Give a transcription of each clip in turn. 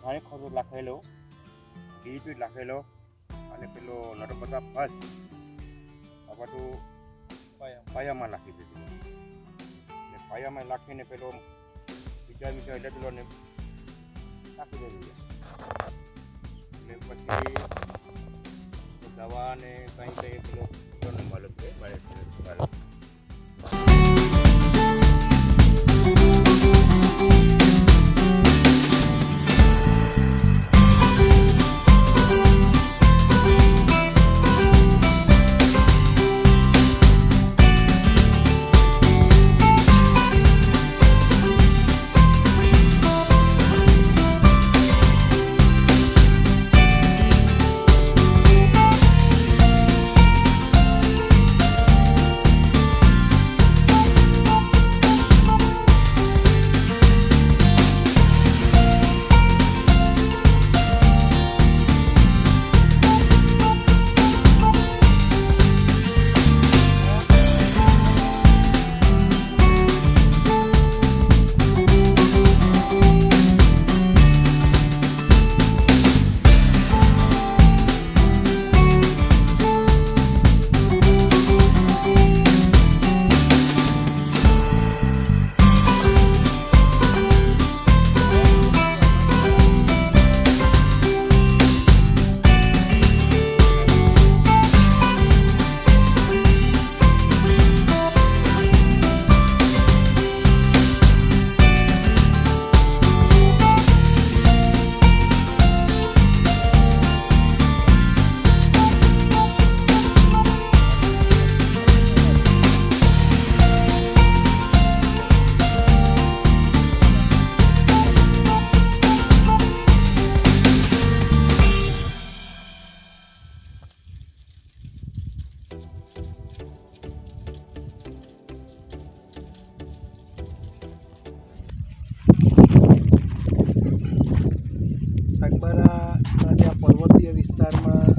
છાણી ખોટો લખેલો, ડીપી લખેલો અને પેલો નર્મદા ફર્સ્ટ આ બધું પાયામાં નાખી દીધું. ને પાયામાં નાખીને પેલો બીજા એટલે પેલો ને નાખી દેવું. ને પછી દવા ને કંઈ પેલો મળે છે મળે. સાગબારાના જે પર્વતીય વિસ્તારમાં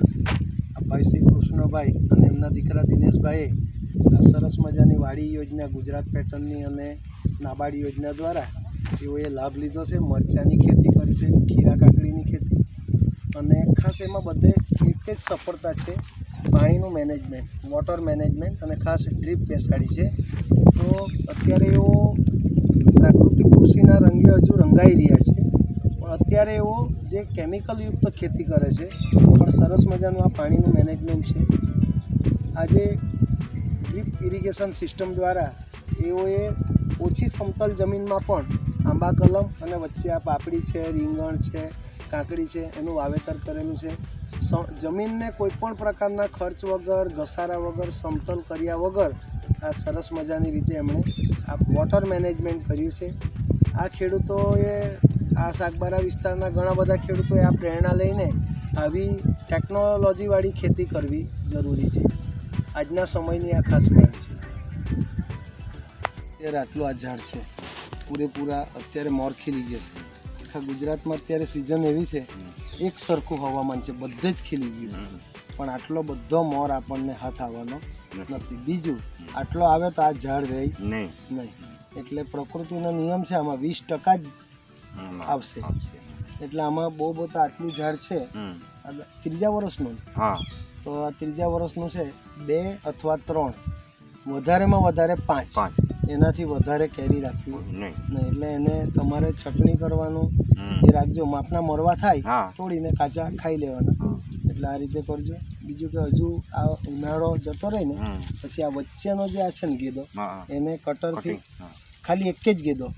ભાઈ શ્રી કૃષ્ણભાઈ અને એમના દીકરા દિનેશભાઈએ સરસ મજાની વાડી યોજના ગુજરાત પેટર્નની અને નાબાર્ડ યોજના દ્વારા તેઓએ લાભ લીધો છે. મરચાંની ખેતી કરી છે, ખીરા કાકડીની ખેતી, અને ખાસ એમાં બધે એક જ સફળતા છે, પાણીનું મેનેજમેન્ટ, વોટર મેનેજમેન્ટ, અને ખાસ ડ્રીપ બેસાડી છે. તો અત્યારે એઓ પ્રાકૃતિક કૃષિના રંગે હજુ રંગાઈ રહ્યા છે, પણ અત્યારે એઓ જે કેમિકલયુક્ત ખેતી કરે છે, પણ સરસ મજાનું આ પાણીનું મેનેજમેન્ટ છે. આજે ડ્રીપ ઇરિગેશન સિસ્ટમ દ્વારા એઓએ ઓછી સમતલ જમીનમાં પણ આંબા કલમ અને વચ્ચે આ પાપડી છે, રીંગણ છે, કાકડી છે, એનું વાવેતર કરેલું છે. જમીનને કોઈપણ પ્રકારના ખર્ચ વગર, ઘસારા વગર, સમતલ કર્યા વગર આ સરસ મજાની રીતે એમણે આ વોટર મેનેજમેન્ટ કર્યું છે. આ ખેડૂતોએ, આ સાગબારા વિસ્તારના ઘણા બધા ખેડૂતોએ આ પ્રેરણા લઈને આવી ટેકનોલોજીવાળી ખેતી કરવી જરૂરી છે. આજના સમયની આ ખાસ માંગ છે. અત્યારે આટલું આ ઝાડ છે, પૂરેપૂરા અત્યારે મોર ખીલી ગયા છે. આખા ગુજરાતમાં અત્યારે સિઝન એવી છે, એક સરખું હવામાન છે, બધે જ ખીલી ગયું છે, પણ આટલો બધો મોર આપણને હાથ આવવાનો નથી. બીજું, આટલો આવે તો આ ઝાડ રહે નહીં. એટલે પ્રકૃતિનો નિયમ છે, આમાં 20% જ આવશે. એટલે આમાં બહુ તો આટલું ઝાડ છે, ત્રીજા વર્ષનું, તો આ ત્રીજા વર્ષનું છે, 2 અથવા 3, વધારેમાં વધારે 5, એનાથી વધારે કેરી રાખવી નહીં. એટલે એને તમારે છટણી કરવાનું એ રાખજો. માપના મોરવા થાય તોડીને કાચા ખાઈ લેવાના. એટલે આ રીતે કરજો. બીજું કે હજુ આ ઉનાળો જતો રહે ને પછી આ વચ્ચેનો જે આ છે ને ગેદો, એને કટરથી ખાલી એક જ ગેદો,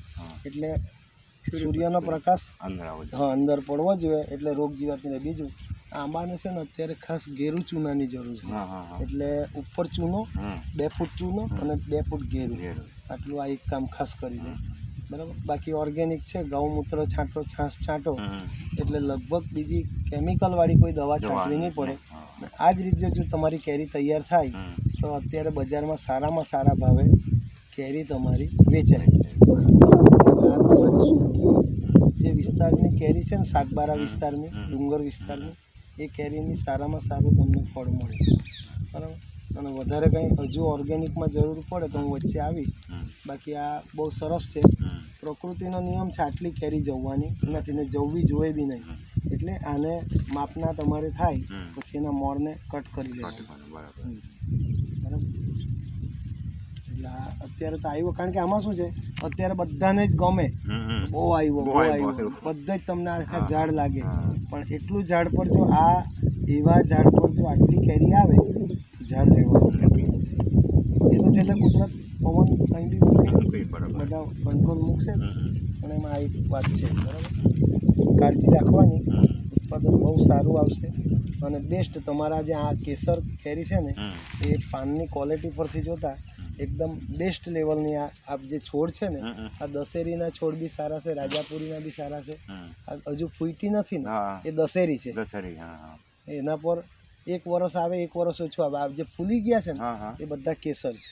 એટલે સૂર્યનો પ્રકાશ અંદર પડવો જોઈએ, એટલે રોગ જીવાતને. બીજું, આંબાને છે ને અત્યારે ખાસ ઘેરું ચૂનાની જરૂર છે. એટલે ઉપર ચૂનો, 2 ફૂટ ચૂનો અને 2 ફૂટ ઘેરું, આટલું આ એક કામ ખાસ કરી દે. બરાબર. બાકી ઓર્ગેનિક છે, ગૌમૂત્ર છાંટો, છાશ છાંટો, એટલે લગભગ બીજી કેમિકલવાળી કોઈ દવા છાંટવી નહીં પડે. આ જ રીતે જો તમારી કેરી તૈયાર થાય તો અત્યારે બજારમાં સારામાં સારા ભાવે કેરી તમારી વેચાય. જે વિસ્તારની કેરી છે ને, સાગબારા વિસ્તારની, ડુંગર વિસ્તારની, એ કેરીની સારામાં સારું તમને ફળ મળે. બરાબર. અને વધારે કંઈ હજુ ઓર્ગેનિકમાં જરૂર પડે તો હું વચ્ચે આવીશ. બાકી આ બહુ સરસ છે. પ્રકૃતિનો નિયમ છે આટલી કેરી જવવાની નથી ને જવવી જોઈએ બી નહીં. એટલે આને માપના તમારે થાય પછી એના મોરને કટ કરી લેવાનું. બરાબર. એટલે આ અત્યારે તો આવ્યો કારણ કે આમાં શું છે અત્યારે બધાને જ ગમે. બહુ આવ્યો બધા જ તમને આખા ઝાડ લાગે. પણ એટલું ઝાડ પર જો આ એવા ઝાડ પર જો આટલી કેરી આવે ઝાડ રહેવાનું એ તો છેલ્લે કુદરત પવન કંઈ બી બધા કંટ્રોલ મૂકશે. પણ એમાં આ એક વાત છે બરાબર, કાળજી રાખવાની. ઉત્પાદન બહુ સારું આવશે અને બેસ્ટ. તમારા જે આ કેસર કેરી છે ને એ પાનની ક્વોલિટી પરથી જોતા એકદમ બેસ્ટ લેવલની આ જે છોડ છે ને આ દશેરીના છોડ બી સારા છે, રાજાપુરીના બી સારા છે. આ હજુ ફૂટી નથી ને એ દશેરી છે. એના પર 1 વર્ષ આવે 1 વર્ષ ઓછું આવે. આ જે ફૂલી ગયા છે ને એ બધા કેસર છે.